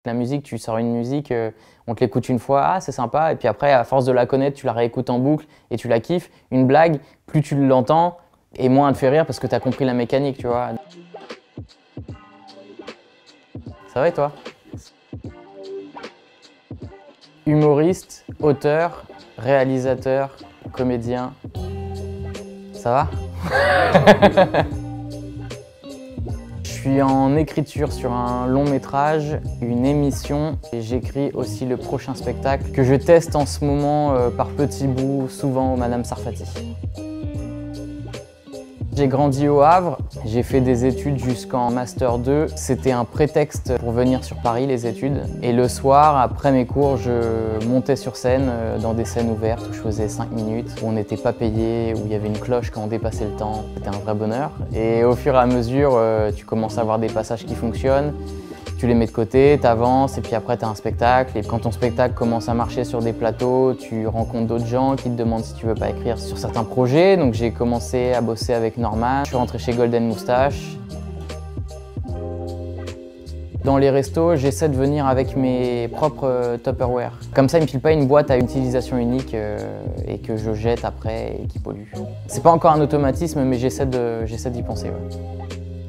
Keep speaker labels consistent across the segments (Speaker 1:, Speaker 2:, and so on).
Speaker 1: La musique, tu sors une musique, on te l'écoute une fois, ah c'est sympa, et puis après, à force de la connaître, tu la réécoutes en boucle et tu la kiffes. Une blague, plus tu l'entends, et moins elle te fait rire parce que tu as compris la mécanique, tu vois. Ça va et toi? Humoriste, auteur, réalisateur, comédien. Ça va? Je suis en écriture sur un long métrage, une émission, et j'écris aussi le prochain spectacle que je teste en ce moment par petits bouts, souvent au Madame Sarfati. J'ai grandi au Havre, j'ai fait des études jusqu'en Master 2. C'était un prétexte pour venir sur Paris, les études. Et le soir, après mes cours, je montais sur scène, dans des scènes ouvertes où je faisais 5 minutes, où on n'était pas payé, où il y avait une cloche quand on dépassait le temps. C'était un vrai bonheur. Et au fur et à mesure, tu commences à avoir des passages qui fonctionnent. Tu les mets de côté, tu avances et puis après tu as un spectacle. Et quand ton spectacle commence à marcher sur des plateaux, tu rencontres d'autres gens qui te demandent si tu veux pas écrire sur certains projets. Donc j'ai commencé à bosser avec Norman. Je suis rentré chez Golden Moustache. Dans les restos, j'essaie de venir avec mes propres Tupperware. Comme ça, ils me filent pas une boîte à utilisation unique et que je jette après et qui pollue. C'est pas encore un automatisme, mais j'essaie d'y penser. Ouais.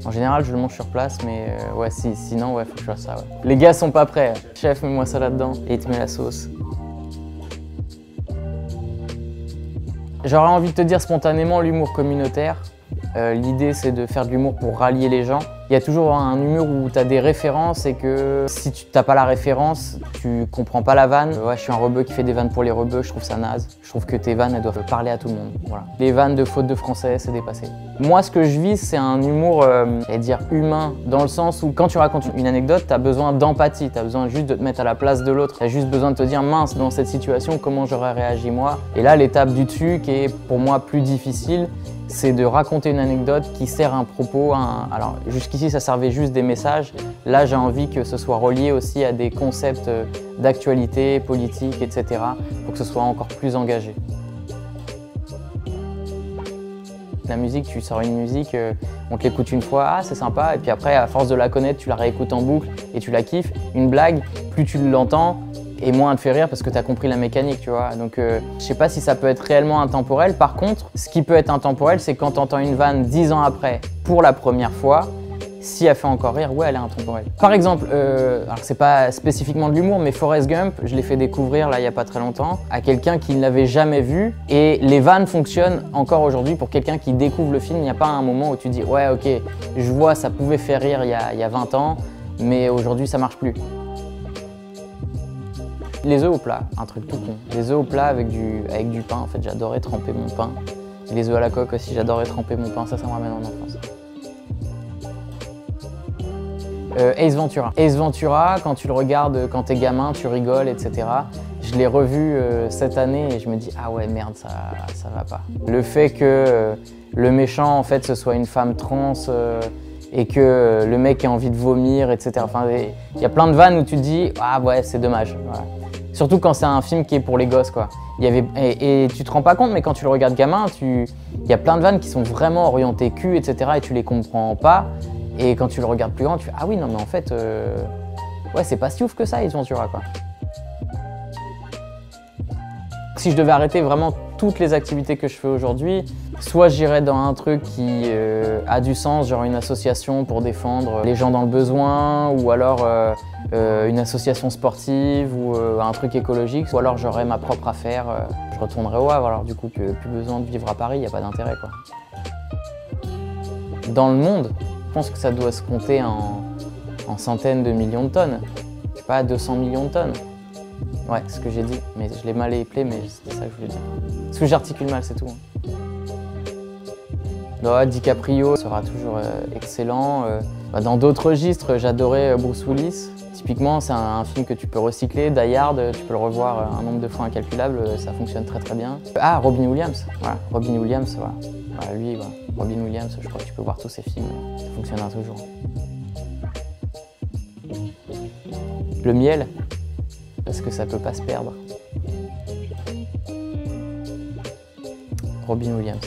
Speaker 1: En général, je le mange sur place, mais ouais, sinon, ouais, faut que je fasse ça. Ouais. Les gars sont pas prêts. Chef, mets-moi ça là-dedans. Et il te met la sauce. J'aurais envie de te dire spontanément l'humour communautaire. L'idée, c'est de faire de l'humour pour rallier les gens. Il y a toujours un humour où tu as des références et que si tu n'as pas la référence, tu comprends pas la vanne. Ouais, je suis un rebeu qui fait des vannes pour les rebeux, je trouve ça naze. Je trouve que tes vannes, elles doivent parler à tout le monde. Voilà. Les vannes de faute de français, c'est dépassé. Moi, ce que je vise, c'est un humour, j'allais dire humain, dans le sens où quand tu racontes une anecdote, tu as besoin d'empathie, tu as besoin juste de te mettre à la place de l'autre. Tu as juste besoin de te dire, mince, dans cette situation, comment j'aurais réagi moi? Et là, l'étape du dessus, qui est pour moi plus difficile, c'est de raconter une anecdote qui sert un propos. Alors jusqu'ici, ça servait juste des messages. Là, j'ai envie que ce soit relié aussi à des concepts d'actualité, politique, etc. pour que ce soit encore plus engagé. La musique, tu sors une musique, on te l'écoute une fois, ah c'est sympa, et puis après, à force de la connaître, tu la réécoutes en boucle et tu la kiffes. Une blague, plus tu l'entends, et moins elle te fait rire parce que tu as compris la mécanique, tu vois. Donc je sais pas si ça peut être réellement intemporel. Par contre, ce qui peut être intemporel, c'est quand tu entends une vanne 10 ans après, pour la première fois, si elle fait encore rire, ouais, elle est intemporelle. Par exemple, alors c'est pas spécifiquement de l'humour, mais Forrest Gump, je l'ai fait découvrir là il y a pas très longtemps à quelqu'un qui ne l'avait jamais vu, et les vannes fonctionnent encore aujourd'hui pour quelqu'un qui découvre le film. Il n'y a pas un moment où tu dis ouais ok, je vois ça pouvait faire rire il y a 20 ans, mais aujourd'hui ça marche plus. Les œufs au plat, un truc tout con. Les œufs au plat avec du pain, en fait, j'adorais tremper mon pain. Et les œufs à la coque aussi, j'adorais tremper mon pain, ça me ramène en enfance. Ace Ventura. Ace Ventura, quand tu le regardes quand t'es gamin, tu rigoles, etc. Je l'ai revu cette année et je me dis ah ouais merde, ça va pas. Le fait que le méchant en fait ce soit une femme trans et que le mec ait envie de vomir, etc. Enfin, il y a plein de vannes où tu te dis ah ouais c'est dommage. Voilà. Surtout quand c'est un film qui est pour les gosses quoi. Et tu te rends pas compte, mais quand tu le regardes gamin, il y a plein de vannes qui sont vraiment orientées cul, etc. et tu les comprends pas. Et quand tu le regardes plus grand, tu fais ah oui non mais en fait ouais c'est pas si ouf que ça Ace Ventura quoi. Si je devais arrêter vraiment toutes les activités que je fais aujourd'hui, soit j'irais dans un truc qui a du sens, genre une association pour défendre les gens dans le besoin, ou alors une association sportive, ou un truc écologique, ou alors j'aurais ma propre affaire, je retournerais au Havre, alors du coup plus besoin de vivre à Paris, il n'y a pas d'intérêt quoi. Dans le monde, je pense que ça doit se compter en centaines de millions de tonnes, je sais pas, 200 millions de tonnes. Ouais, c'est ce que j'ai dit, mais je l'ai mal éplé, mais c'était ça que je voulais dire. Parce que j'articule mal, c'est tout. Ouais, DiCaprio sera toujours excellent. Dans d'autres registres, j'adorais Bruce Willis. Typiquement, c'est un film que tu peux recycler. Die Hard, tu peux le revoir un nombre de fois incalculable, ça fonctionne très très bien. Ah, Robin Williams, voilà. Robin Williams, voilà. Voilà, lui, voilà. Robin Williams, je crois que tu peux voir tous ses films, ça fonctionnera toujours. Le miel, parce que ça peut pas se perdre. Robin Williams.